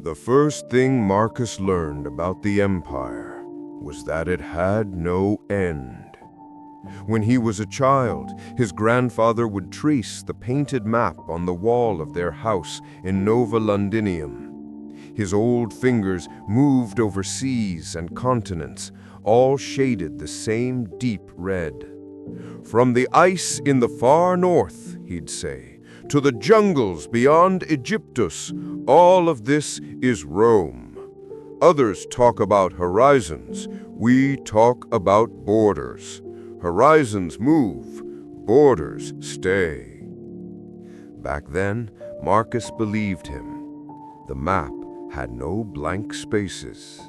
The first thing Marcus learned about the Empire was that it had no end. When he was a child, his grandfather would trace the painted map on the wall of their house in Nova Londinium. His old fingers moved over seas and continents, all shaded the same deep red. From the ice in the far north, he'd say, to the jungles beyond Egyptus, all of this is Rome. Others talk about horizons, we talk about borders. Horizons move, borders stay. Back then, Marcus believed him. The map had no blank spaces.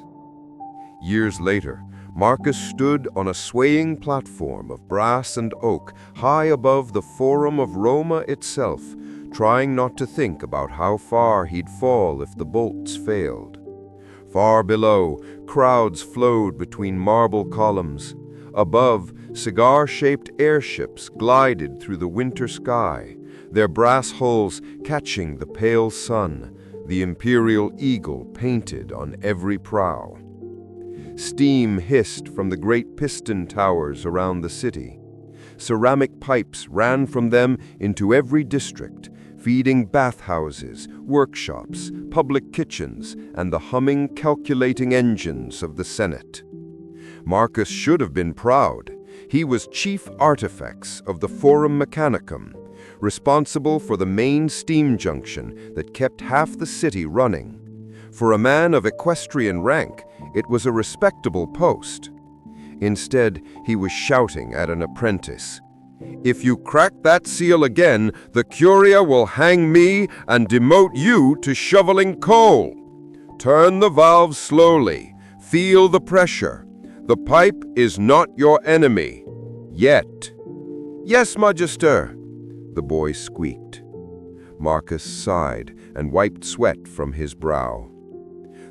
Years later, Marcus stood on a swaying platform of brass and oak high above the Forum of Roma itself, trying not to think about how far he'd fall if the bolts failed. Far below, crowds flowed between marble columns. Above, cigar-shaped airships glided through the winter sky, their brass hulls catching the pale sun, the imperial eagle painted on every prow. Steam hissed from the great piston towers around the city. Ceramic pipes ran from them into every district, feeding bathhouses, workshops, public kitchens, and the humming, calculating engines of the Senate. Marcus should have been proud. He was chief artifex of the Forum Mechanicum, responsible for the main steam junction that kept half the city running. For a man of equestrian rank, it was a respectable post. Instead, he was shouting at an apprentice, "If you crack that seal again, the Curia will hang me and demote you to shoveling coal. Turn the valves slowly. Feel the pressure. The pipe is not your enemy. Yet." "Yes, Magister," the boy squeaked. Marcus sighed and wiped sweat from his brow.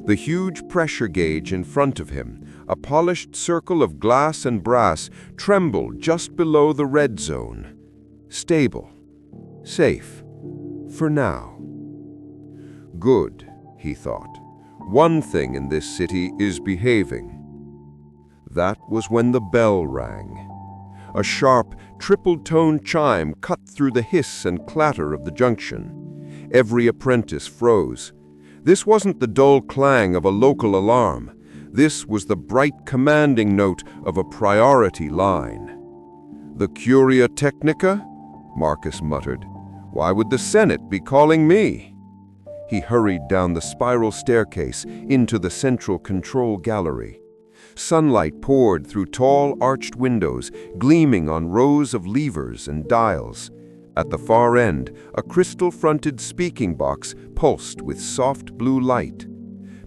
The huge pressure gauge in front of him, a polished circle of glass and brass, trembled just below the red zone. Stable. Safe. For now. Good, he thought. One thing in this city is behaving. That was when the bell rang. A sharp, triple-toned chime cut through the hiss and clatter of the junction. Every apprentice froze. This wasn't the dull clang of a local alarm. This was the bright commanding note of a priority line. "The Curia Technica?" Marcus muttered. "Why would the Senate be calling me?" He hurried down the spiral staircase into the central control gallery. Sunlight poured through tall arched windows, gleaming on rows of levers and dials. At the far end, a crystal-fronted speaking box pulsed with soft blue light.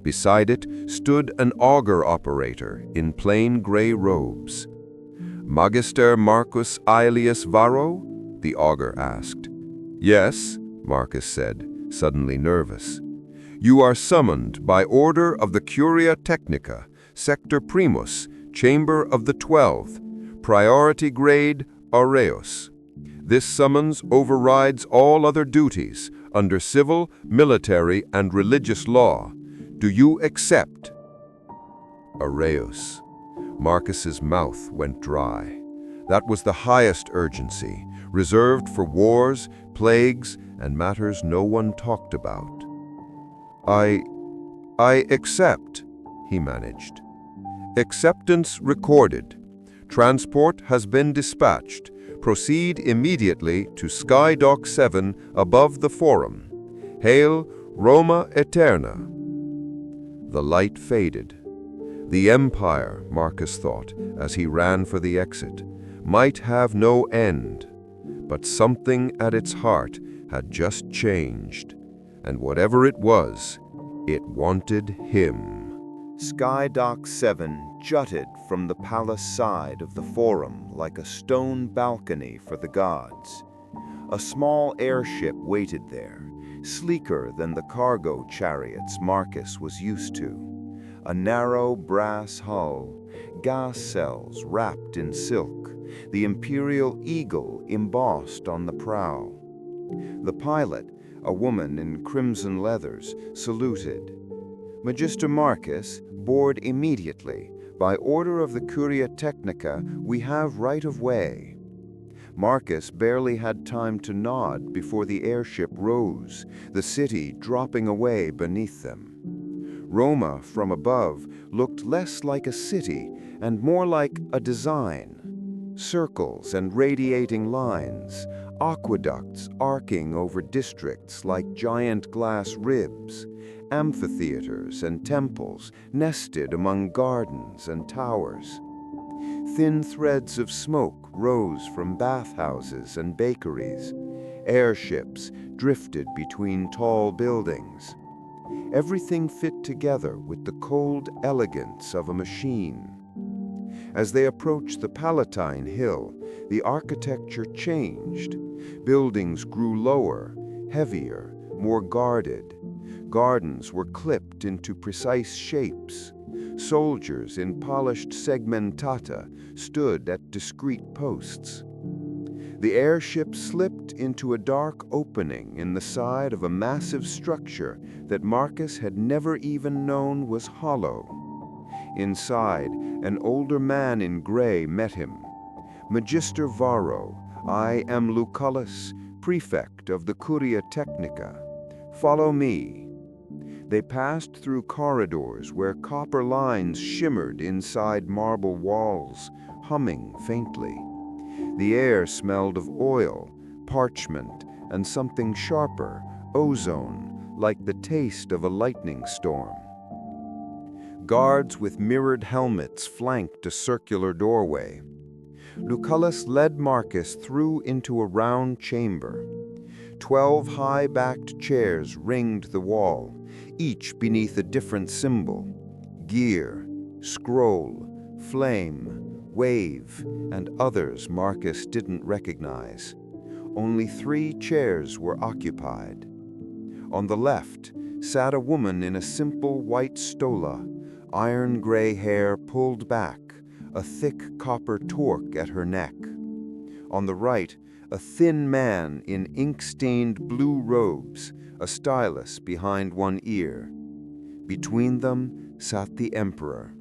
Beside it stood an auger operator in plain gray robes. "Magister Marcus Aelius Varro?" the auger asked. "Yes," Marcus said, suddenly nervous. "You are summoned by order of the Curia Technica, Sector Primus, Chamber of the 12, Priority Grade Aureus. This summons overrides all other duties under civil, military, and religious law. Do you accept?" Aureus. Marcus's mouth went dry. That was the highest urgency, reserved for wars, plagues, and matters no one talked about. I accept," he managed. "Acceptance recorded. Transport has been dispatched. Proceed immediately to Sky Dock 7 above the Forum. Hail, Roma Eterna." The light faded. The Empire, Marcus thought, as he ran for the exit, might have no end, but something at its heart had just changed, and whatever it was, it wanted him. Sky Dock 7 jutted from the palace side of the Forum like a stone balcony for the gods. A small airship waited there, sleeker than the cargo chariots Marcus was used to. A narrow brass hull, gas cells wrapped in silk, the imperial eagle embossed on the prow. The pilot, A woman in crimson leathers saluted. Magister Marcus, board immediately. By order of the Curia Technica, we have right of way. Marcus barely had time to nod before the airship rose, the city dropping away beneath them. Roma, from above, looked less like a city and more like a design. Circles and radiating lines, aqueducts arcing over districts like giant glass ribs, amphitheaters and temples nested among gardens and towers. Thin threads of smoke rose from bathhouses and bakeries. Airships drifted between tall buildings. Everything fit together with the cold elegance of a machine. As they approached the Palatine Hill, the architecture changed. Buildings grew lower, heavier, more guarded. Gardens were clipped into precise shapes. Soldiers in polished segmentata stood at discrete posts. The airship slipped into a dark opening in the side of a massive structure that Marcus had never even known was hollow. Inside, an older man in gray met him. Magister Varro, I am Lucullus, prefect of the Curia Technica. Follow me. They passed through corridors where copper lines shimmered inside marble walls, humming faintly. The air smelled of oil, parchment, and something sharper, ozone, like the taste of a lightning storm. Guards with mirrored helmets flanked a circular doorway. Lucullus led Marcus through into a round chamber. 12 high-backed chairs ringed the wall, each beneath a different symbol: gear, scroll, flame, wave, and others Marcus didn't recognize. Only 3 chairs were occupied. On the left sat a woman in a simple white stola, iron-gray hair pulled back, a thick copper torque at her neck. On the right, a thin man in ink-stained blue robes, a stylus behind one ear. Between them sat the emperor.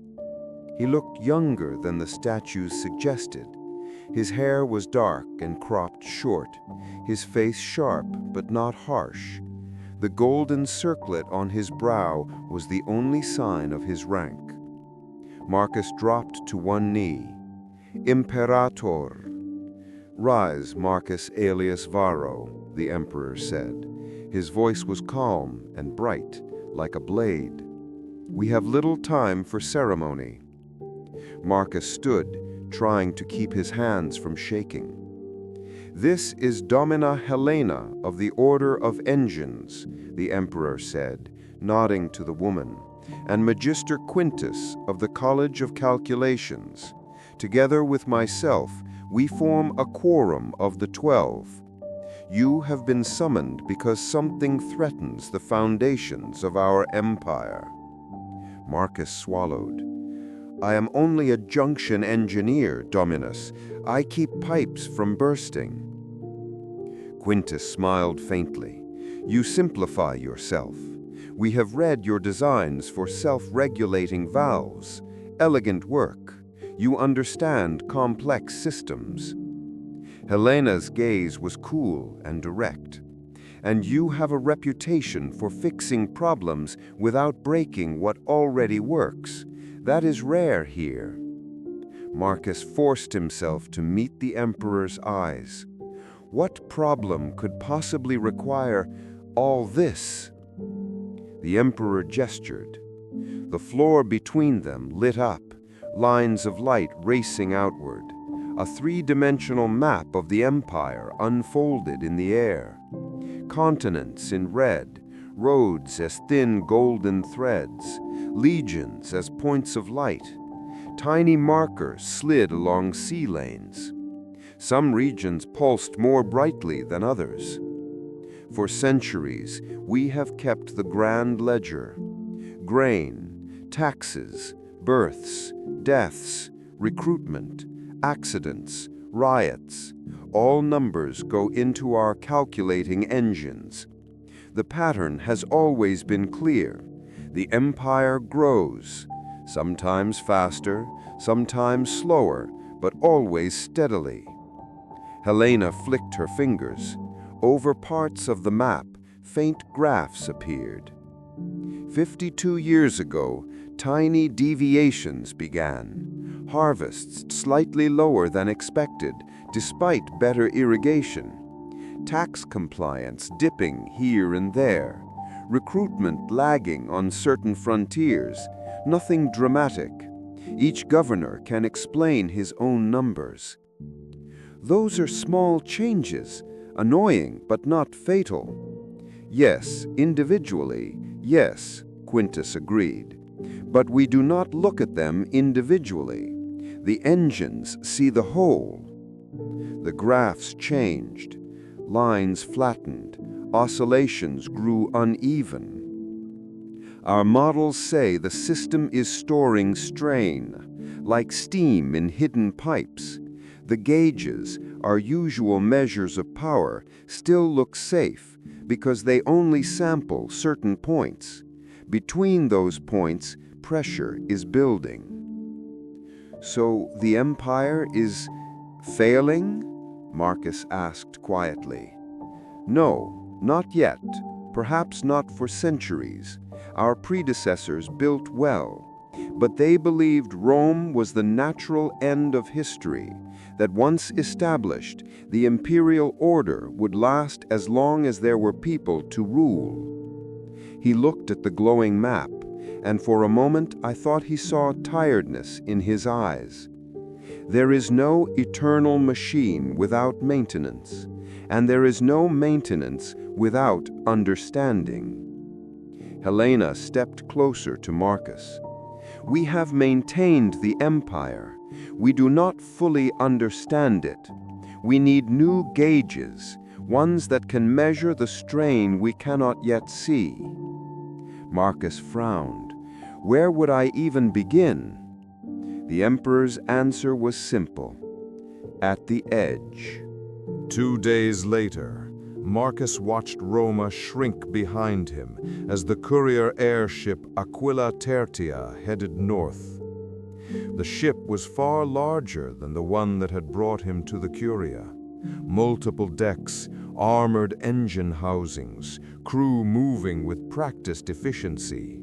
He looked younger than the statues suggested. His hair was dark and cropped short, his face sharp but not harsh. The golden circlet on his brow was the only sign of his rank. Marcus dropped to one knee. Imperator. Rise, Marcus alias Varro, the emperor said. His voice was calm and bright, like a blade. We have little time for ceremony. Marcus stood, trying to keep his hands from shaking. This is Domina Helena of the Order of Engines, the emperor said, nodding to the woman, and Magister Quintus of the College of Calculations. Together with myself, we form a quorum of the 12. You have been summoned because something threatens the foundations of our empire. Marcus swallowed. I am only a junction engineer, Dominus. I keep pipes from bursting. Quintus smiled faintly. You simplify yourself. We have read your designs for self-regulating valves. Elegant work. You understand complex systems. Helena's gaze was cool and direct. And you have a reputation for fixing problems without breaking what already works. That is rare here. Marcus forced himself to meet the emperor's eyes. What problem could possibly require all this? The emperor gestured. The floor between them lit up, lines of light racing outward. A 3-dimensional map of the empire unfolded in the air. Continents in red, roads as thin golden threads, legions as points of light. Tiny markers slid along sea lanes. Some regions pulsed more brightly than others. For centuries, we have kept the grand ledger. Grain, taxes, births, deaths, recruitment, accidents, riots. All numbers go into our calculating engines. The pattern has always been clear. The empire grows, sometimes faster, sometimes slower, but always steadily. Helena flicked her fingers. Over parts of the map, faint graphs appeared. 52 years ago, tiny deviations began. Harvests slightly lower than expected, despite better irrigation. Tax compliance dipping here and there. Recruitment lagging on certain frontiers. Nothing dramatic. Each governor can explain his own numbers. Those are small changes, annoying but not fatal. Yes, individually, yes, Quintus agreed. But we do not look at them individually. The engines see the whole. The graphs changed. Lines flattened. Oscillations grew uneven. Our models say the system is storing strain, like steam in hidden pipes. The gauges, our usual measures of power, still look safe because they only sample certain points. Between those points, pressure is building. So the empire is failing? Marcus asked quietly. No, not yet. Perhaps not for centuries. Our predecessors built well. But they believed Rome was the natural end of history, that once established, the imperial order would last as long as there were people to rule. He looked at the glowing map, and for a moment I thought he saw tiredness in his eyes. There is no eternal machine without maintenance, and there is no maintenance without understanding. Helena stepped closer to Marcus. We have maintained the empire. We do not fully understand it. We need new gauges, ones that can measure the strain we cannot yet see. Marcus frowned. Where would I even begin? The emperor's answer was simple. At the edge. 2 days later, Marcus watched Roma shrink behind him as the courier airship Aquila Tertia headed north. The ship was far larger than the one that had brought him to the Curia. Multiple decks, armored engine housings, crew moving with practiced efficiency.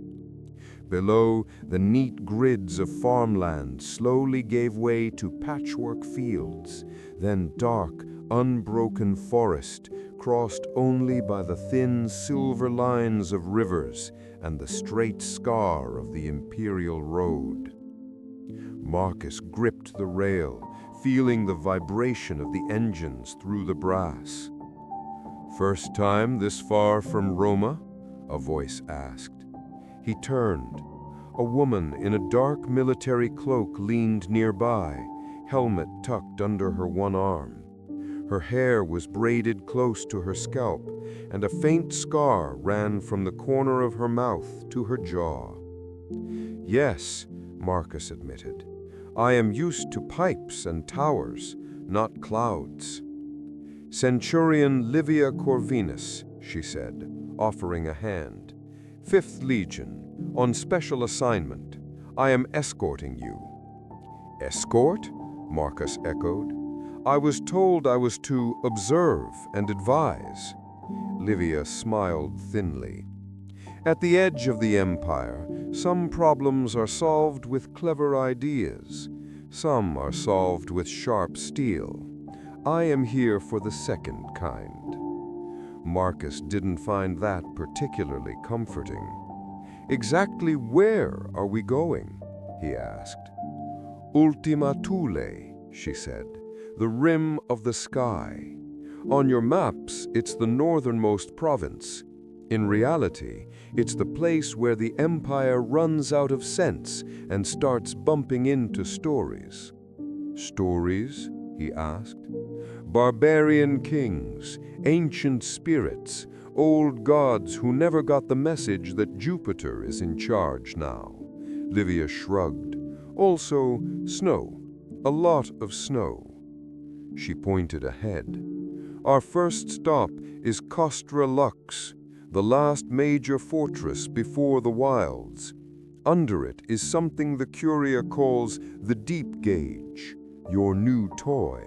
Below, the neat grids of farmland slowly gave way to patchwork fields, then dark, unbroken forest, crossed only by the thin silver lines of rivers and the straight scar of the imperial road. Marcus gripped the rail, feeling the vibration of the engines through the brass. "First time this far from Roma?" a voice asked. He turned. A woman in a dark military cloak leaned nearby, helmet tucked under her one arm. Her hair was braided close to her scalp, and a faint scar ran from the corner of her mouth to her jaw. "Yes," Marcus admitted. "I am used to pipes and towers, not clouds." "Centurion Livia Corvinus," she said, offering a hand. "5th Legion, on special assignment. I am escorting you." "Escort?" Marcus echoed. "I was told I was to observe and advise." Livia smiled thinly. "At the edge of the empire, some problems are solved with clever ideas. Some are solved with sharp steel. I am here for the second kind." Marcus didn't find that particularly comforting. "Exactly where are we going?" he asked. "Ultima Thule," she said, "the rim of the sky. On your maps, it's the northernmost province. In reality, it's the place where the empire runs out of sense and starts bumping into stories." "Stories?" he asked. "Barbarian kings, ancient spirits, old gods who never got the message that Jupiter is in charge now." Livia shrugged. "Also, snow. A lot of snow." She pointed ahead. "Our first stop is Costra Lux. the last major fortress before the wilds. Under it is something the Curia calls the deep gauge, your new toy.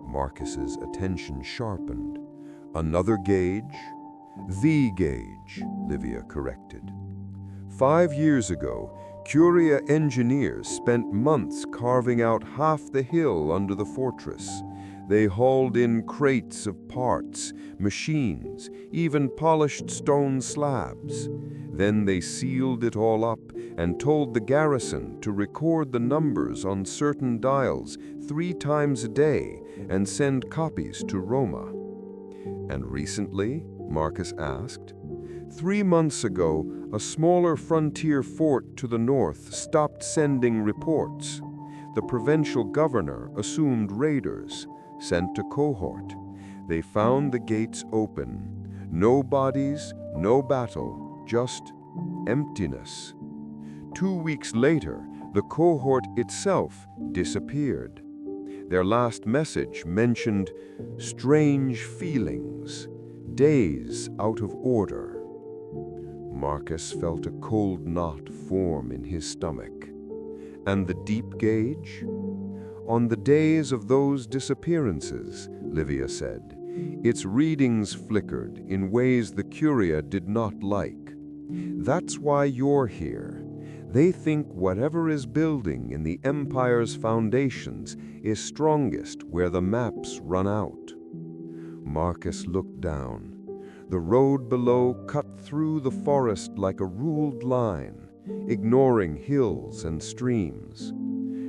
Marcus's attention sharpened. Another gauge? The gauge, Livia corrected. 5 years ago, Curia engineers spent months carving out half the hill under the fortress. They hauled in crates of parts, machines, even polished stone slabs. Then they sealed it all up and told the garrison to record the numbers on certain dials 3 times a day and send copies to Roma. And recently, Marcus asked, 3 months ago, a smaller frontier fort to the north stopped sending reports. The provincial governor assumed raiders, sent a cohort. They found the gates open. No bodies, no battle, just emptiness. 2 weeks later, the cohort itself disappeared. Their last message mentioned strange feelings, days out of order. Marcus felt a cold knot form in his stomach. And the deep gauge? On the days of those disappearances, Livia said, its readings flickered in ways the Curia did not like. That's why you're here. They think whatever is building in the Empire's foundations is strongest where the maps run out. Marcus looked down. The road below cut through the forest like a ruled line, ignoring hills and streams.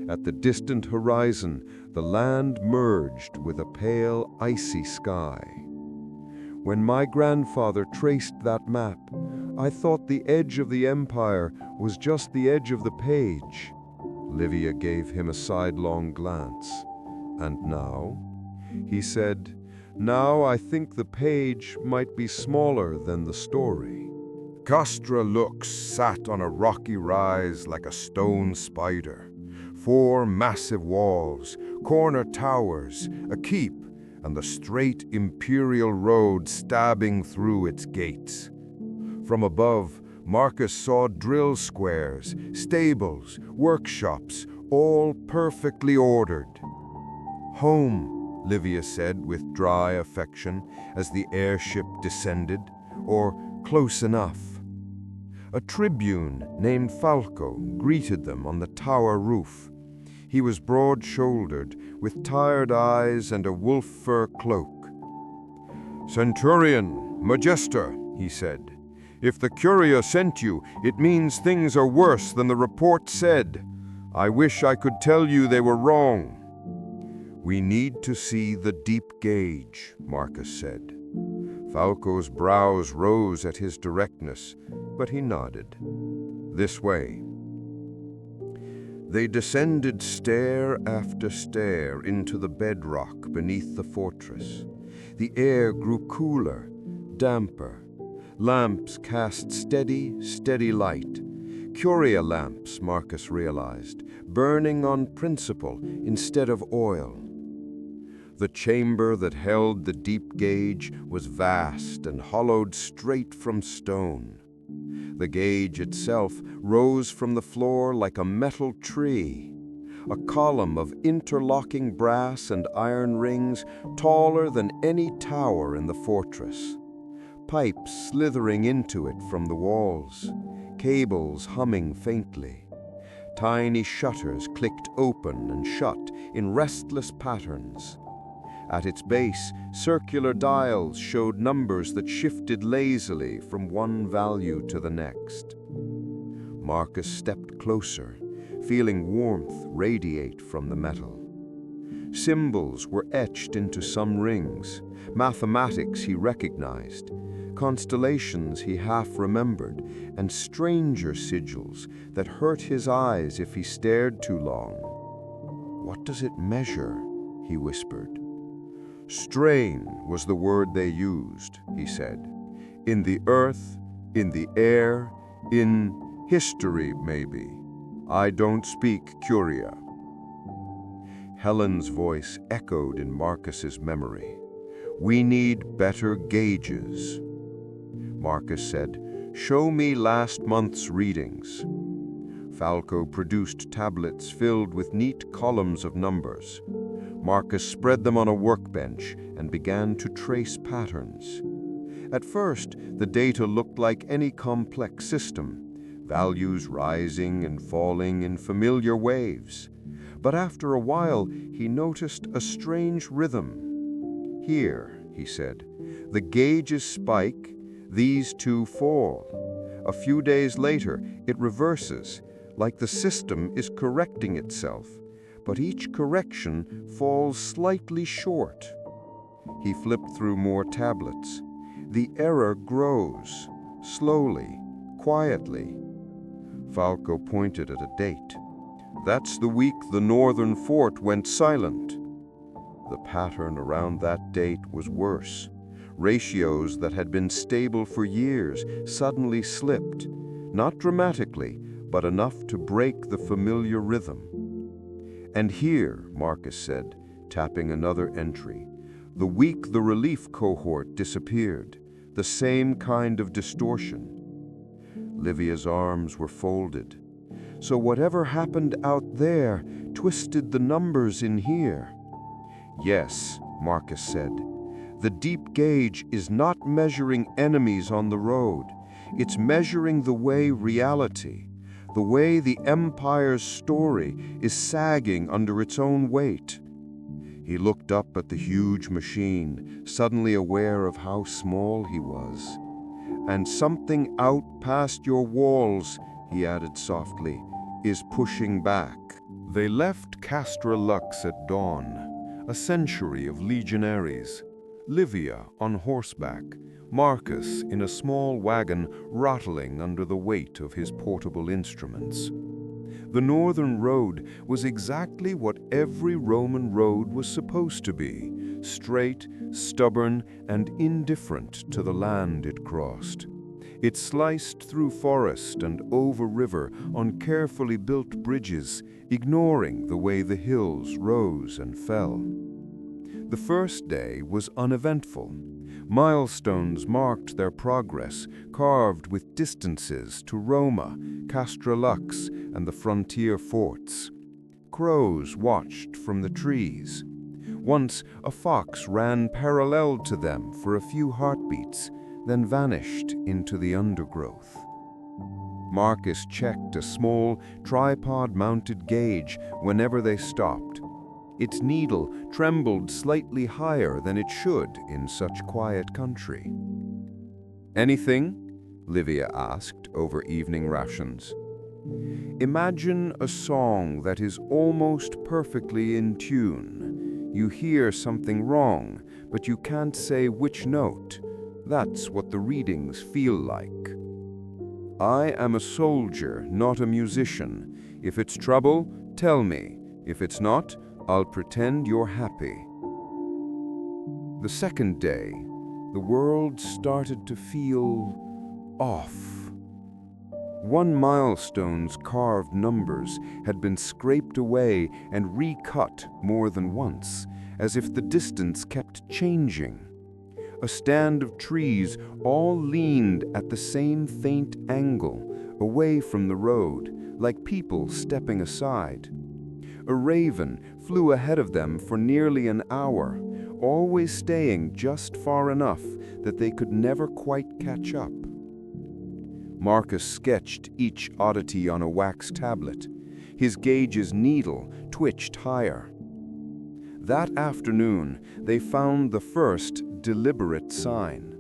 At the distant horizon, the land merged with a pale, icy sky. When my grandfather traced that map, I thought the edge of the Empire was just the edge of the page. Livia gave him a sidelong glance. And now? He said, now I think the page might be smaller than the story. Castra Lux sat on a rocky rise like a stone spider. 4 massive walls, corner towers, a keep, and the straight imperial road stabbing through its gates. From above, Marcus saw drill squares, stables, workshops, all perfectly ordered. Home, Livia said with dry affection as the airship descended, or close enough. A tribune named Falco greeted them on the tower roof. He was broad-shouldered, with tired eyes and a wolf fur cloak. Centurion, Magister, he said, if the Curia sent you, it means things are worse than the report said. I wish I could tell you they were wrong. We need to see the deep gauge, Marcus said. Falco's brows rose at his directness, but he nodded. This way. They descended stair after stair into the bedrock beneath the fortress. The air grew cooler, damper. Lamps cast steady, steady light. Curia lamps, Marcus realized, burning on principle instead of oil. The chamber that held the deep gauge was vast and hollowed straight from stone. The gauge itself rose from the floor like a metal tree, a column of interlocking brass and iron rings taller than any tower in the fortress. Pipes slithering into it from the walls, cables humming faintly. Tiny shutters clicked open and shut in restless patterns. At its base, circular dials showed numbers that shifted lazily from one value to the next. Marcus stepped closer, feeling warmth radiate from the metal. Symbols were etched into some rings, mathematics he recognized, constellations he half remembered, and stranger sigils that hurt his eyes if he stared too long. What does it measure? He whispered. Strain was the word they used, he said. In the earth, in the air, in history, maybe. I don't speak Curia. Helen's voice echoed in Marcus's memory. We need better gauges. Marcus said. "Show me last month's readings." Falco produced tablets filled with neat columns of numbers. Marcus spread them on a workbench and began to trace patterns. At first, the data looked like any complex system, values rising and falling in familiar waves. But after a while, he noticed a strange rhythm. "Here," he said, "the gauges spike, these two fall. A few days later, it reverses, like the system is correcting itself, but each correction falls slightly short." He flipped through more tablets. The error grows, slowly, quietly. Falco pointed at a date. "That's the week the northern fort went silent." The pattern around that date was worse. Ratios that had been stable for years suddenly slipped, not dramatically, but enough to break the familiar rhythm. "And here," Marcus said, tapping another entry, "the week the relief cohort disappeared, the same kind of distortion." Livia's arms were folded. "So whatever happened out there twisted the numbers in here." "Yes," Marcus said. "The deep gauge is not measuring enemies on the road. It's measuring the way reality, the way the Empire's story is sagging under its own weight." He looked up at the huge machine, suddenly aware of how small he was. "And something out past your walls," he added softly, "is pushing back." They left Castra Lux at dawn, a century of legionaries. Livia on horseback, Marcus in a small wagon rattling under the weight of his portable instruments. The northern road was exactly what every Roman road was supposed to be, straight, stubborn, and indifferent to the land it crossed. It sliced through forest and over river on carefully built bridges, ignoring the way the hills rose and fell. The first day was uneventful. Milestones marked their progress, carved with distances to Roma, Castra Lux, and the frontier forts. Crows watched from the trees. Once a fox ran parallel to them for a few heartbeats, then vanished into the undergrowth. Marcus checked a small, tripod-mounted gauge whenever they stopped. Its needle trembled slightly higher than it should in such quiet country. "Anything?" Livia asked over evening rations. "Imagine a song that is almost perfectly in tune. You hear something wrong, but you can't say which note. That's what the readings feel like. I am a soldier, not a musician. If it's trouble, tell me. If it's not, I'll pretend you're happy." The second day, the world started to feel off. One milestone's carved numbers had been scraped away and recut more than once, as if the distance kept changing. A stand of trees all leaned at the same faint angle, away from the road, like people stepping aside. A raven flew ahead of them for nearly an hour, always staying just far enough that they could never quite catch up. Marcus sketched each oddity on a wax tablet. His gauge's needle twitched higher. That afternoon, they found the first deliberate sign.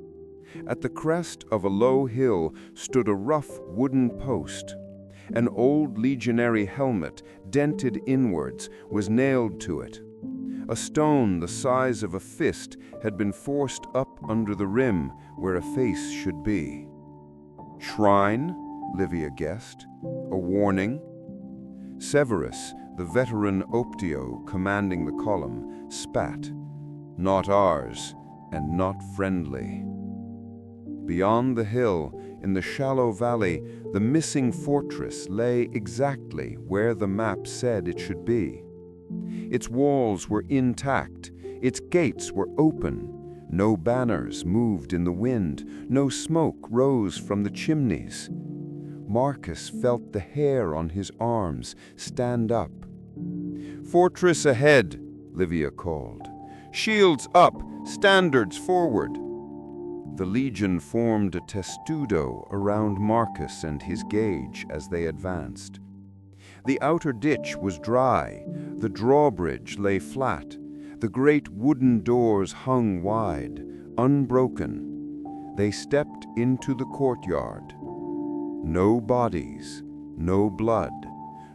At the crest of a low hill stood a rough wooden post. An old legionary helmet, dented inwards, was nailed to it. A stone the size of a fist had been forced up under the rim where a face should be. "Shrine?" Livia guessed. "A warning?" Severus, the veteran Optio commanding the column, spat. "Not ours, and not friendly." Beyond the hill, in the shallow valley, the missing fortress lay exactly where the map said it should be. Its walls were intact, its gates were open, No banners moved in the wind, no smoke rose from the chimneys. Marcus felt the hair on his arms stand up. "Fortress ahead," Livia called. "Shields up, standards forward." The legion formed a testudo around Marcus and his gauge as they advanced. The outer ditch was dry, the drawbridge lay flat, the great wooden doors hung wide, unbroken. They stepped into the courtyard. No bodies, no blood,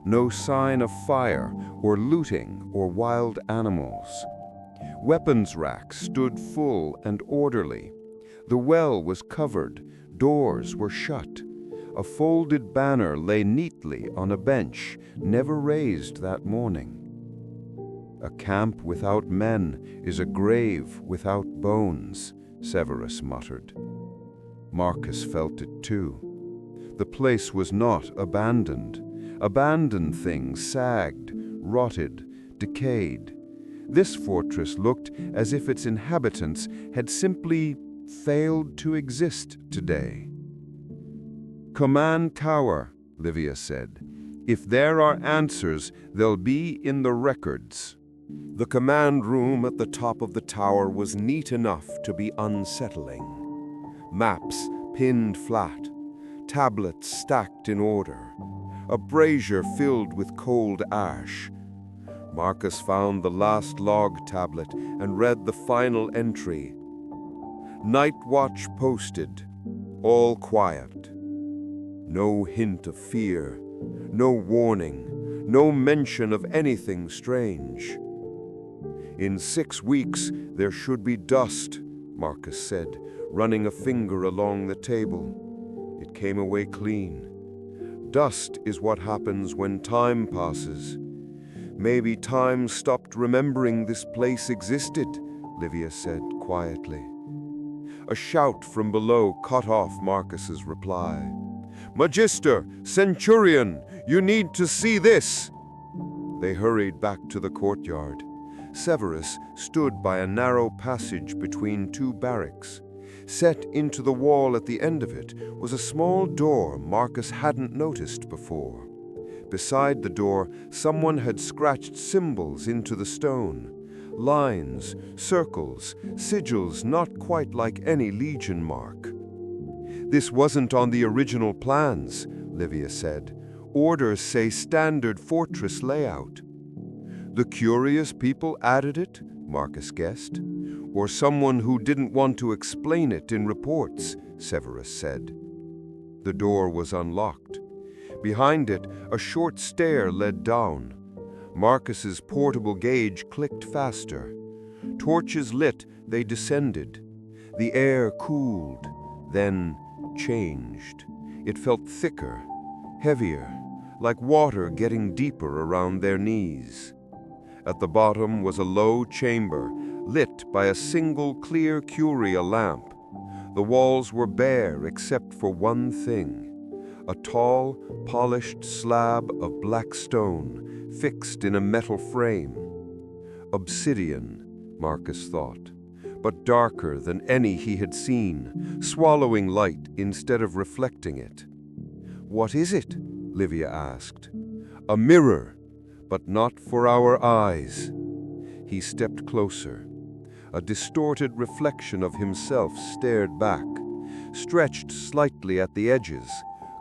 no sign of fire or looting or wild animals. Weapons racks stood full and orderly. The well was covered, doors were shut. A folded banner lay neatly on a bench, never raised that morning. "A camp without men is a grave without bones," Severus muttered. Marcus felt it too. The place was not abandoned. Abandoned things sagged, rotted, decayed. This fortress looked as if its inhabitants had simply failed to exist today. "Command tower," Livia said. "If there are answers, they'll be in the records." The command room at the top of the tower was neat enough to be unsettling. Maps pinned flat, tablets stacked in order, a brazier filled with cold ash. Marcus found the last log tablet and read the final entry. "Night watch posted, all quiet." No hint of fear, no warning, no mention of anything strange. "In 6 weeks there should be dust," Marcus said, running a finger along the table. It came away clean. Dust is what happens when time passes. Maybe time stopped remembering this place existed, Livia said quietly. A shout from below cut off Marcus's reply. "Magister, Centurion, you need to see this!" They hurried back to the courtyard. Severus stood by a narrow passage between two barracks. Set into the wall at the end of it was a small door Marcus hadn't noticed before. Beside the door, someone had scratched symbols into the stone. Lines, circles, sigils not quite like any legion mark. "This wasn't on the original plans," Livia said. "Orders say standard fortress layout." "The curious people added it," Marcus guessed. "Or someone who didn't want to explain it in reports," Severus said. The door was unlocked. Behind it, a short stair led down. Marcus's portable gauge clicked faster. Torches lit, they descended. The air cooled, then changed. It felt thicker, heavier, like water getting deeper around their knees. At the bottom was a low chamber, lit by a single clear curia lamp. The walls were bare except for one thing. A tall, polished slab of black stone, fixed in a metal frame. Obsidian, Marcus thought, but darker than any he had seen, swallowing light instead of reflecting it. "What is it?" Livia asked. "A mirror, but not for our eyes." He stepped closer. A distorted reflection of himself stared back, stretched slightly at the edges,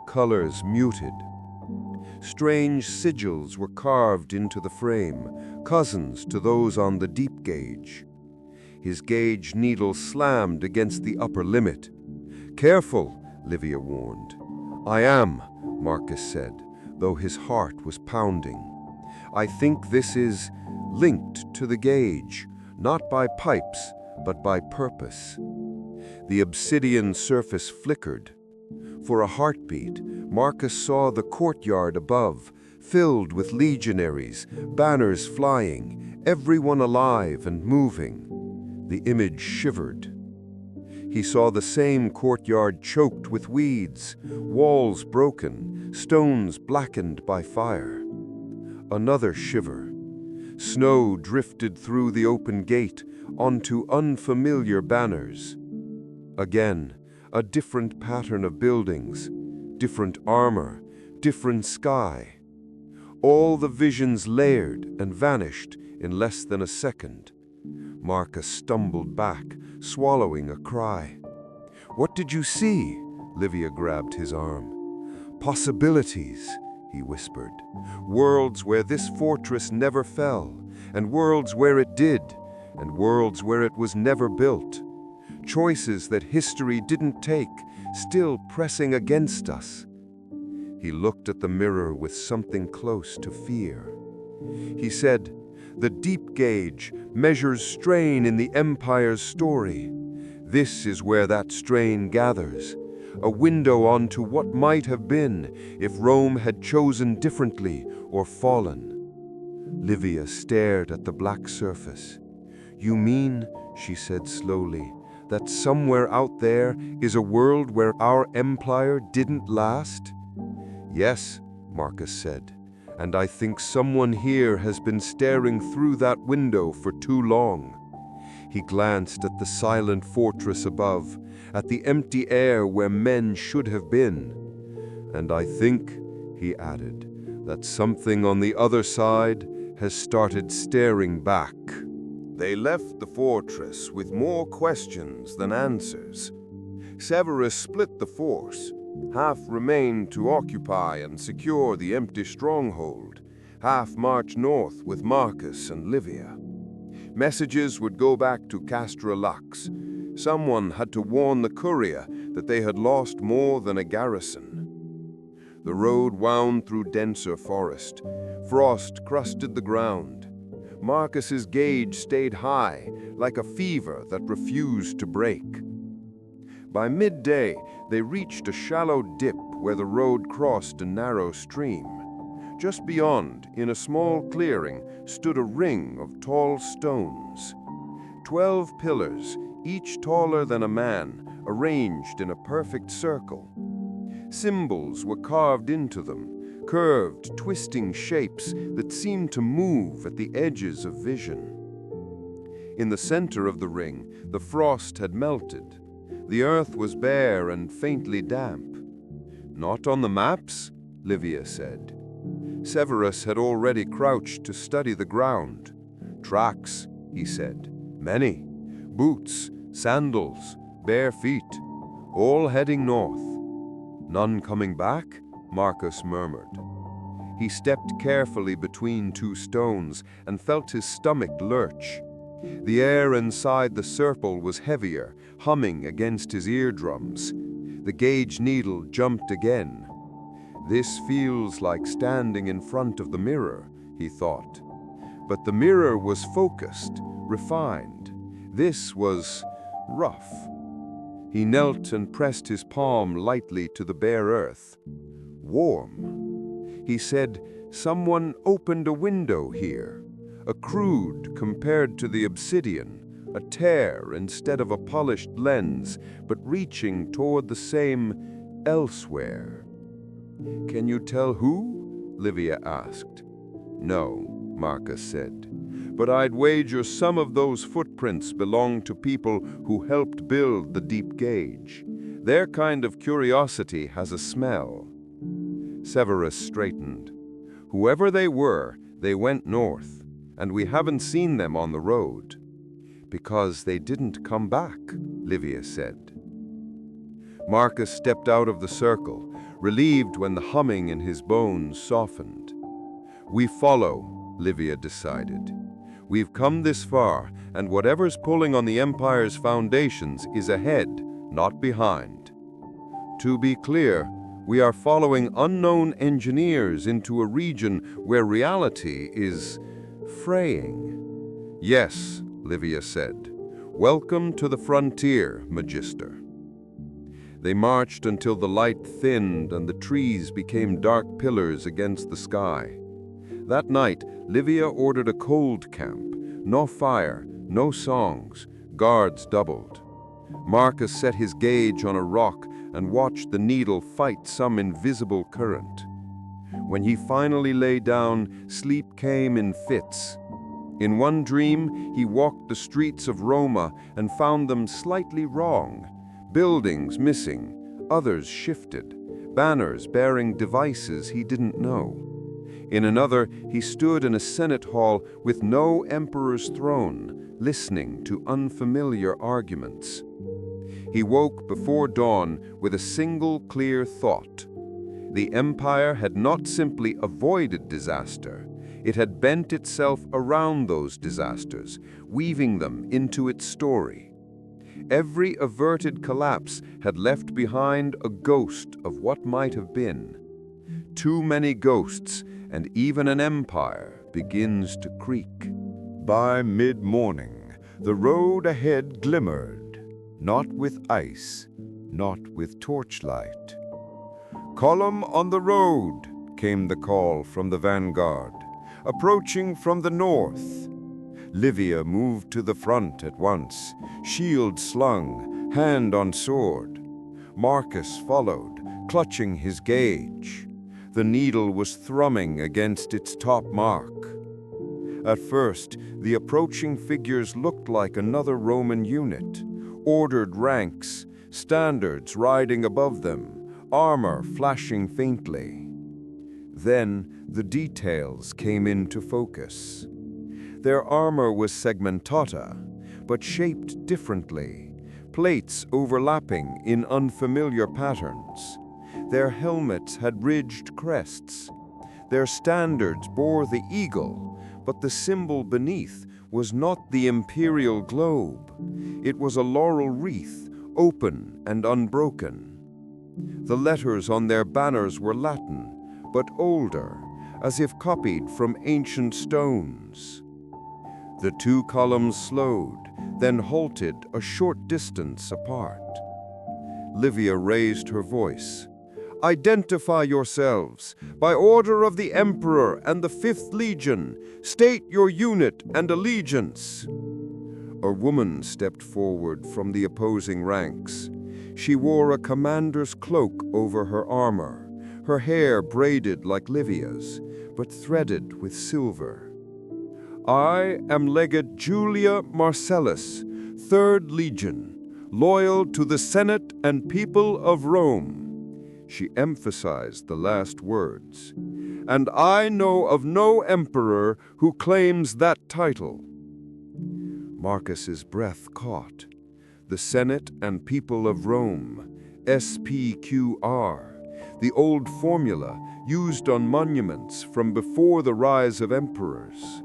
colors muted. Strange sigils were carved into the frame, cousins to those on the deep gauge. His gauge needle slammed against the upper limit. "Careful," Livia warned. "I am," Marcus said, though his heart was pounding. "I think this is linked to the gauge, not by pipes, but by purpose." The obsidian surface flickered. For a heartbeat, Marcus saw the courtyard above, filled with legionaries, banners flying, everyone alive and moving. The image shivered. He saw the same courtyard choked with weeds, walls broken, stones blackened by fire. Another shiver. Snow drifted through the open gate, onto unfamiliar banners. Again, a different pattern of buildings, different armor, different sky. All the visions layered and vanished in less than a second. Marcus stumbled back, swallowing a cry. "What did you see?" Livia grabbed his arm. "Possibilities," he whispered. "Worlds where this fortress never fell, and worlds where it did, and worlds where it was never built. Choices that history didn't take, still pressing against us." He looked at the mirror with something close to fear. He said, "The deep gauge measures strain in the Empire's story. This is where that strain gathers, a window onto what might have been if Rome had chosen differently or fallen." Livia stared at the black surface. "You mean," she said slowly, "that somewhere out there is a world where our empire didn't last?" "Yes," Marcus said, "and I think someone here has been staring through that window for too long." He glanced at the silent fortress above, at the empty air where men should have been. "And I think," he added, "that something on the other side has started staring back." They left the fortress with more questions than answers. Severus split the force. Half remained to occupy and secure the empty stronghold. Half marched north with Marcus and Livia. Messages would go back to Castra Lux. Someone had to warn the courier that they had lost more than a garrison. The road wound through denser forest. Frost crusted the ground. Marcus's gauge stayed high, like a fever that refused to break. By midday, they reached a shallow dip where the road crossed a narrow stream. Just beyond, in a small clearing, stood a ring of tall stones. 12 pillars, each taller than a man, arranged in a perfect circle. Symbols were carved into them, curved, twisting shapes that seemed to move at the edges of vision. In the center of the ring, the frost had melted. The earth was bare and faintly damp. "Not on the maps," Livia said. Severus had already crouched to study the ground. "Tracks," he said. "Many. Boots, sandals, bare feet, all heading north." "None coming back?" Marcus murmured. He stepped carefully between two stones and felt his stomach lurch. The air inside the circle was heavier, humming against his eardrums. The gauge needle jumped again. "This feels like standing in front of the mirror," he thought. But the mirror was focused, refined. This was rough. He knelt and pressed his palm lightly to the bare earth. Warm. He said, "Someone opened a window here. A crude compared to the obsidian, a tear instead of a polished lens, but reaching toward the same elsewhere." "Can you tell who?" Livia asked. "No," Marcus said, "but I'd wager some of those footprints belong to people who helped build the deep gauge. Their kind of curiosity has a smell." Severus straightened. "Whoever they were, they went north, and we haven't seen them on the road." "Because they didn't come back," Livia said. Marcus stepped out of the circle, relieved when the humming in his bones softened. "We follow," Livia decided. "We've come this far, and whatever's pulling on the Empire's foundations is ahead, not behind. To be clear, we are following unknown engineers into a region where reality is fraying." "Yes," Livia said. "Welcome to the frontier, Magister." They marched until the light thinned and the trees became dark pillars against the sky. That night, Livia ordered a cold camp. No fire, no songs, guards doubled. Marcus set his gauge on a rock and watched the needle fight some invisible current. When he finally lay down, sleep came in fits. In one dream, he walked the streets of Roma and found them slightly wrong. Buildings missing, others shifted, banners bearing devices he didn't know. In another, he stood in a Senate hall with no emperor's throne, listening to unfamiliar arguments. He woke before dawn with a single clear thought. The empire had not simply avoided disaster, it had bent itself around those disasters, weaving them into its story. Every averted collapse had left behind a ghost of what might have been. Too many ghosts, and even an empire begins to creak. By mid-morning, the road ahead glimmered, not with ice, not with torchlight. "Column on the road," came the call from the vanguard, approaching from the north. Livia moved to the front at once, shield slung, hand on sword. Marcus followed, clutching his gauge. The needle was thrumming against its top mark. At first, the approaching figures looked like another Roman unit, ordered ranks, standards riding above them, armor flashing faintly. Then the details came into focus. Their armor was segmentata, but shaped differently, plates overlapping in unfamiliar patterns. Their helmets had ridged crests. Their standards bore the eagle, but the symbol beneath was not the imperial globe. It was a laurel wreath, open and unbroken. The letters on their banners were Latin, but older, as if copied from ancient stones. The two columns slowed, then halted a short distance apart. Livia raised her voice. "Identify yourselves. By order of the Emperor and the 5th Legion, state your unit and allegiance." A woman stepped forward from the opposing ranks. She wore a commander's cloak over her armor, her hair braided like Livia's, but threaded with silver. "I am Legate Julia Marcellus, 3rd Legion, loyal to the Senate and people of Rome." She emphasized the last words. "And I know of no emperor who claims that title." Marcus's breath caught. The Senate and people of Rome, SPQR, the old formula used on monuments from before the rise of emperors.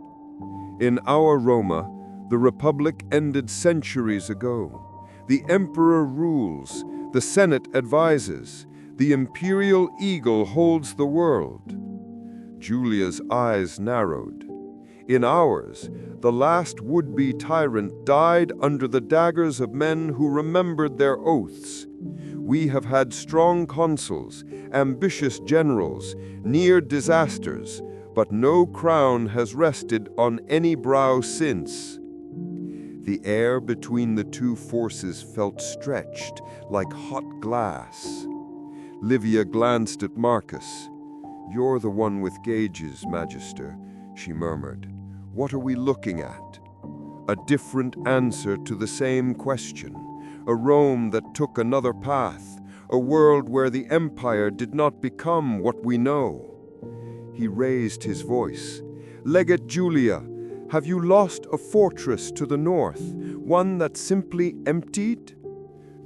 In our Roma, the Republic ended centuries ago. The emperor rules, the Senate advises, the imperial eagle holds the world. Julia's eyes narrowed. In ours, the last would-be tyrant died under the daggers of men who remembered their oaths. We have had strong consuls, ambitious generals, near disasters, but no crown has rested on any brow since. The air between the two forces felt stretched like hot glass. Livia glanced at Marcus. "You're the one with gauges, Magister," she murmured. "What are we looking at?" A different answer to the same question. A Rome that took another path. A world where the empire did not become what we know. He raised his voice. "Legate Julia, have you lost a fortress to the north, one that simply emptied?"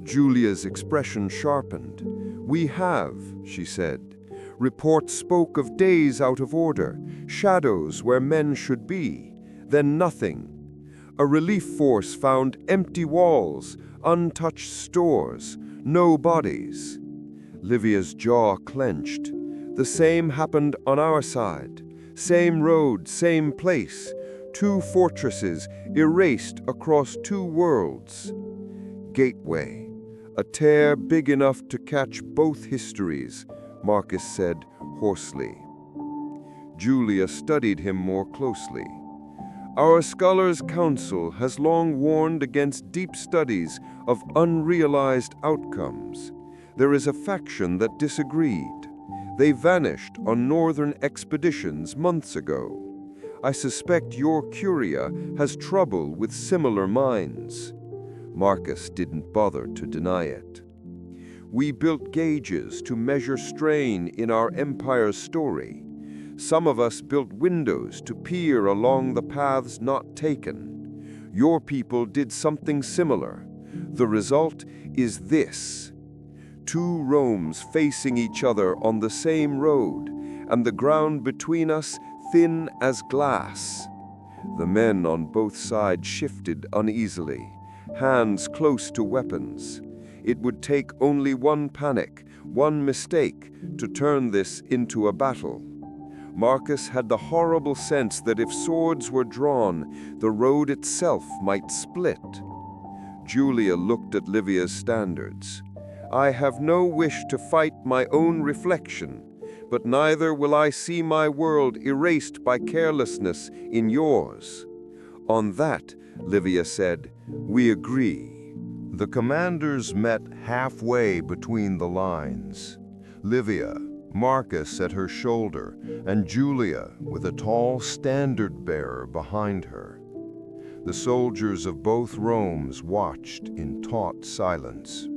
Julia's expression sharpened. "We have," she said. "Reports spoke of days out of order, shadows where men should be, then nothing. A relief force found empty walls, untouched stores, no bodies." Livia's jaw clenched. "The same happened on our side. Same road, same place. 2 fortresses erased across 2 worlds. Gateway. A tear big enough to catch both histories," Marcus said hoarsely. Julia studied him more closely. "Our Scholars' Council has long warned against deep studies of unrealized outcomes. There is a faction that disagreed. They vanished on northern expeditions months ago. I suspect your Curia has trouble with similar minds." Marcus didn't bother to deny it. "We built gauges to measure strain in our empire's story. Some of us built windows to peer along the paths not taken. Your people did something similar. The result is this: two Romes facing each other on the same road, and the ground between us thin as glass." The men on both sides shifted uneasily, hands close to weapons. It would take only one panic, one mistake, to turn this into a battle. Marcus had the horrible sense that if swords were drawn, the road itself might split. Julia looked at Livia's standards. "I have no wish to fight my own reflection, but neither will I see my world erased by carelessness in yours." "On that," Livia said, "we agree." The commanders met halfway between the lines. Livia, Marcus at her shoulder, and Julia with a tall standard-bearer behind her. The soldiers of both Romes watched in taut silence.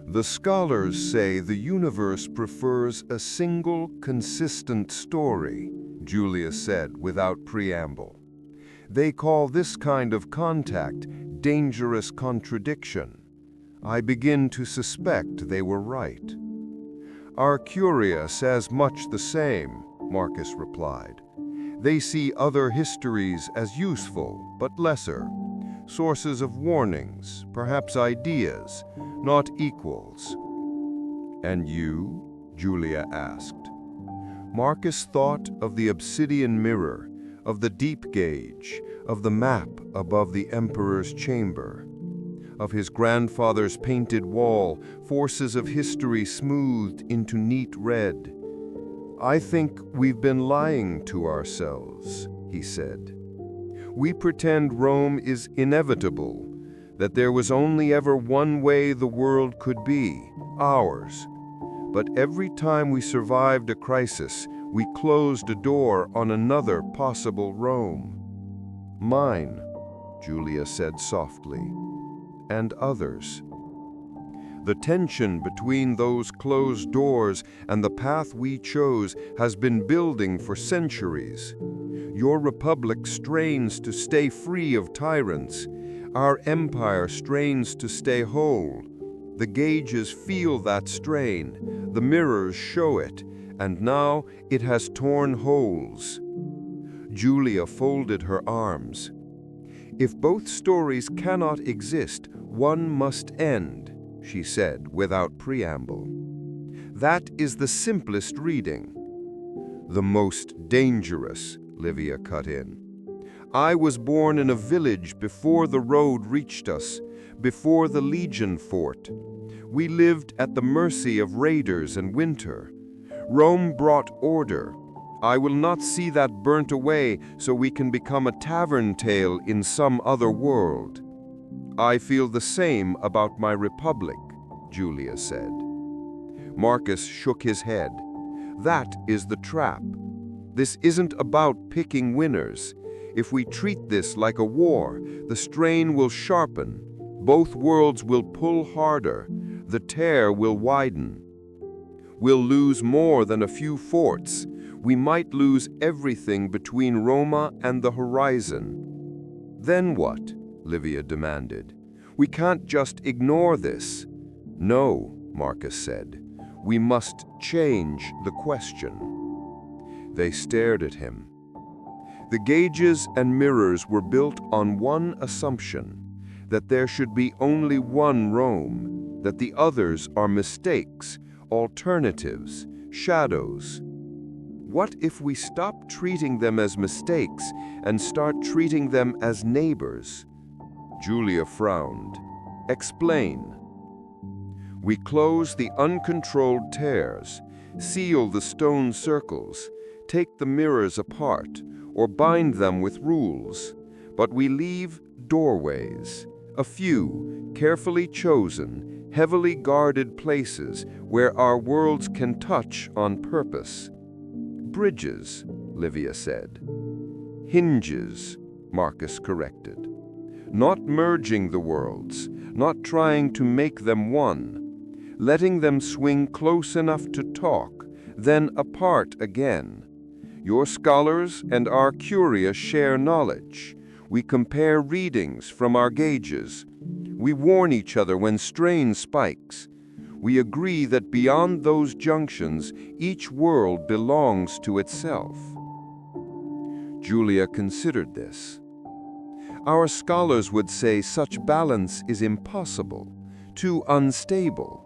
"The scholars say the universe prefers a single, consistent story," Julia said without preamble. "They call this kind of contact dangerous contradiction. I begin to suspect they were right." "Our Curia says much the same," Marcus replied. "They see other histories as useful, but lesser. Sources of warnings, perhaps ideas, not equals." "And you?" Julia asked. Marcus thought of the obsidian mirror, of the deep gauge, of the map above the emperor's chamber, of his grandfather's painted wall, forces of history smoothed into neat red. "I think we've been lying to ourselves," he said. "We pretend Rome is inevitable, that there was only ever one way the world could be, ours. But every time we survived a crisis, we closed a door on another possible Rome." "Mine," Julia said softly, "and others." The tension between those closed doors and the path we chose has been building for centuries. Your republic strains to stay free of tyrants. Our empire strains to stay whole. The gauges feel that strain, the mirrors show it, and now it has torn holes. Julia folded her arms. "If both stories cannot exist, one must end," she said without preamble. "That is the simplest reading." "The most dangerous," Livia cut in. "I was born in a village before the road reached us, before the legion fort. We lived at the mercy of raiders and winter. Rome brought order. I will not see that burnt away so we can become a tavern tale in some other world." "I feel the same about my republic," Julia said. Marcus shook his head. "That is the trap. This isn't about picking winners. If we treat this like a war, the strain will sharpen. Both worlds will pull harder. The tear will widen. We'll lose more than a few forts. We might lose everything between Roma and the horizon." "Then what?" Livia demanded. "We can't just ignore this." "No," Marcus said. "We must change the question." They stared at him. The gauges and mirrors were built on one assumption, that there should be only one Rome, that the others are mistakes, alternatives, shadows. What if we stop treating them as mistakes and start treating them as neighbors? Julia frowned. "Explain." "We close the uncontrolled tears, seal the stone circles, take the mirrors apart, or bind them with rules, but we leave doorways, a few, carefully chosen, heavily guarded places where our worlds can touch on purpose." "Bridges," Livia said. Hinges, Marcus corrected. Not merging the worlds, not trying to make them one, letting them swing close enough to talk, then apart again. Your scholars and our curious share knowledge. We compare readings from our gauges. We warn each other when strain spikes. We agree that beyond those junctions, each world belongs to itself. Julia considered this. Our scholars would say such balance is impossible, too unstable.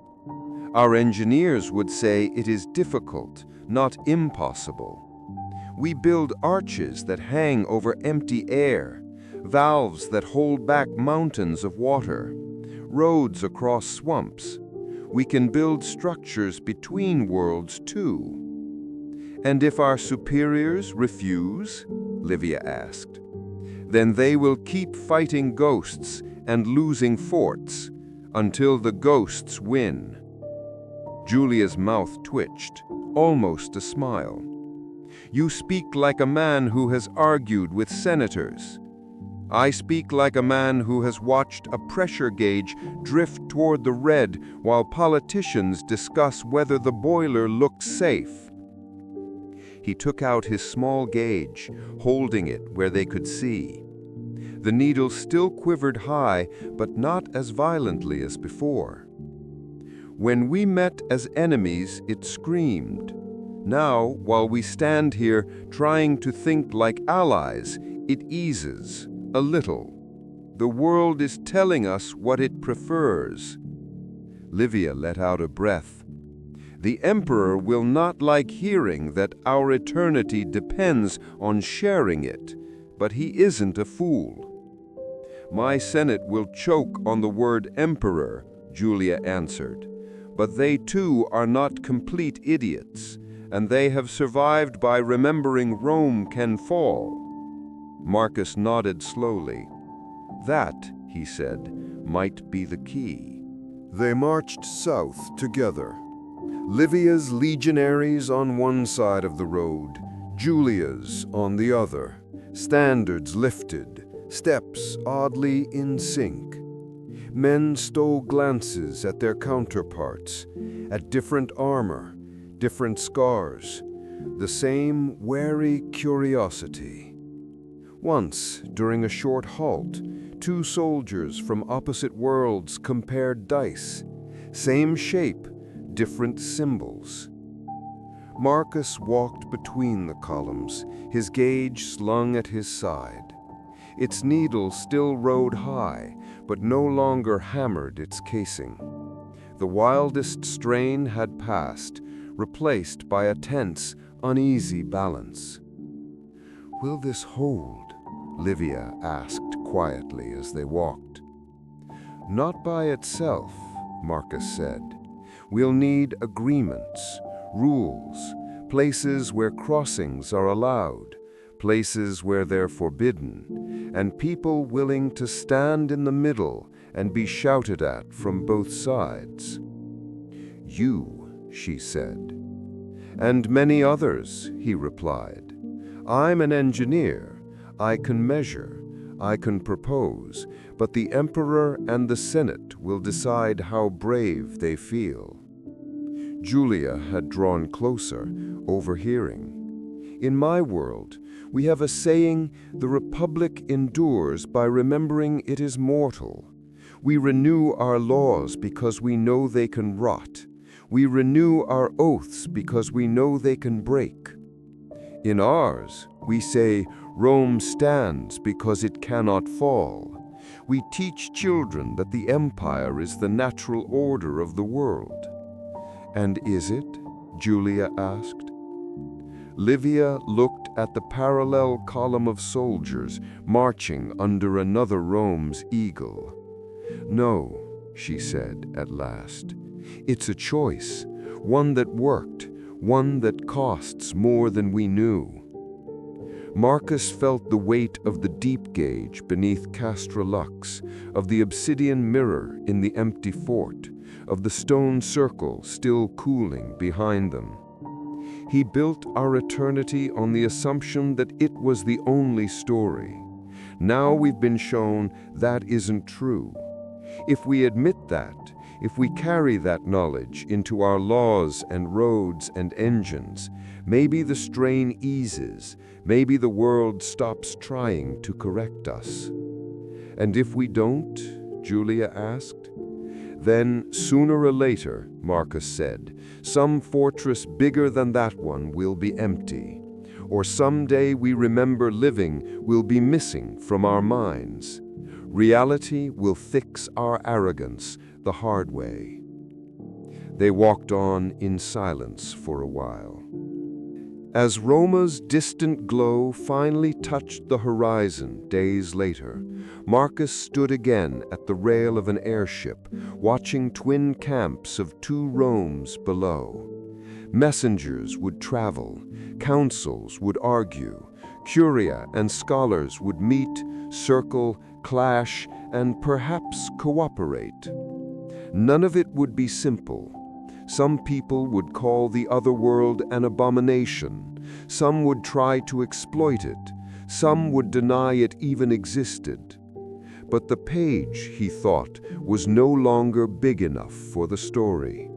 Our engineers would say it is difficult, not impossible. We build arches that hang over empty air, valves that hold back mountains of water, roads across swamps. We can build structures between worlds too. And if our superiors refuse, Livia asked, then they will keep fighting ghosts and losing forts until the ghosts win. Julia's mouth twitched, almost a smile. You speak like a man who has argued with senators. I speak like a man who has watched a pressure gauge drift toward the red while politicians discuss whether the boiler looks safe. He took out his small gauge, holding it where they could see. The needle still quivered high, but not as violently as before. When we met as enemies, it screamed. Now, while we stand here trying to think like allies, it eases, a little. The world is telling us what it prefers. Livia let out a breath. The Emperor will not like hearing that our eternity depends on sharing it, but he isn't a fool. My Senate will choke on the word Emperor, Julia answered, but they too are not complete idiots, and they have survived by remembering Rome can fall. Marcus nodded slowly. That, he said, might be the key. They marched south together. Livia's legionaries on one side of the road, Julia's on the other, standards lifted, steps oddly in sync. Men stole glances at their counterparts, at different armor, different scars, the same wary curiosity. Once, during a short halt, two soldiers from opposite worlds compared dice. Same shape, different symbols. Marcus walked between the columns, his gauge slung at his side. Its needle still rode high, but no longer hammered its casing. The wildest strain had passed, replaced by a tense, uneasy balance. "Will this hold?" Livia asked quietly as they walked. "Not by itself," Marcus said. "We'll need agreements, rules, places where crossings are allowed, places where they're forbidden, and people willing to stand in the middle and be shouted at from both sides." "You," she said. "And many others," he replied. "I'm an engineer. I can measure, I can propose, but the Emperor and the Senate will decide how brave they feel." Julia had drawn closer, overhearing. "In my world, we have a saying, the Republic endures by remembering it is mortal. We renew our laws because we know they can rot. We renew our oaths because we know they can break. In ours, we say, Rome stands because it cannot fall. We teach children that the empire is the natural order of the world." "And is it?" Julia asked. Livia looked at the parallel column of soldiers marching under another Rome's eagle. "No," she said at last. "It's a choice, one that worked, one that costs more than we knew." Marcus felt the weight of the deep gauge beneath Castra Lux, of the obsidian mirror in the empty fort, of the stone circle still cooling behind them. He built our eternity on the assumption that it was the only story. Now we've been shown that isn't true. If we admit that, if we carry that knowledge into our laws and roads and engines, maybe the strain eases, maybe the world stops trying to correct us. And if we don't, Julia asked. Then, sooner or later, Marcus said, some fortress bigger than that one will be empty. Or someday we remember living will be missing from our minds. Reality will fix our arrogance the hard way. They walked on in silence for a while. As Roma's distant glow finally touched the horizon days later, Marcus stood again at the rail of an airship, watching twin camps of two Romes below. Messengers would travel, councils would argue, curia and scholars would meet, circle, clash, and perhaps cooperate. None of it would be simple. Some people would call the other world an abomination. Some would try to exploit it. Some would deny it even existed. But the page, he thought, was no longer big enough for the story.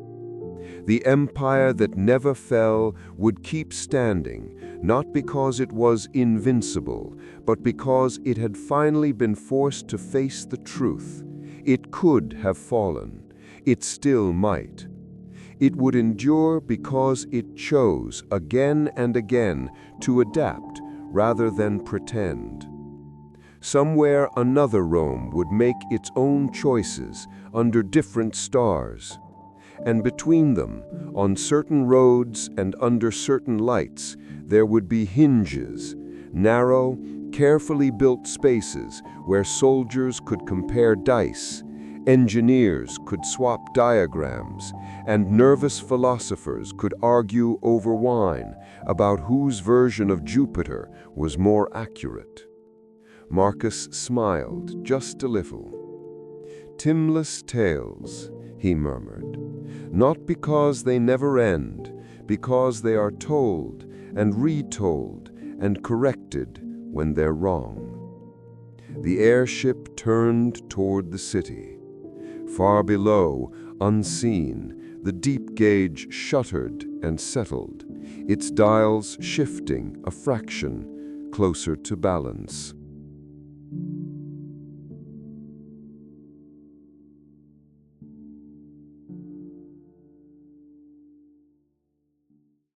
The empire that never fell would keep standing, not because it was invincible, but because it had finally been forced to face the truth. It could have fallen. It still might. It would endure because it chose again and again to adapt rather than pretend. Somewhere another Rome would make its own choices under different stars. And between them, on certain roads and under certain lights, there would be hinges, narrow, carefully built spaces where soldiers could compare dice, engineers could swap diagrams, and nervous philosophers could argue over wine about whose version of Jupiter was more accurate. Marcus smiled just a little. "Timless tales," he murmured, "not because they never end, because they are told and retold and corrected when they're wrong." The airship turned toward the city. Far below, unseen, the deep gauge shuttered and settled, its dials shifting a fraction closer to balance.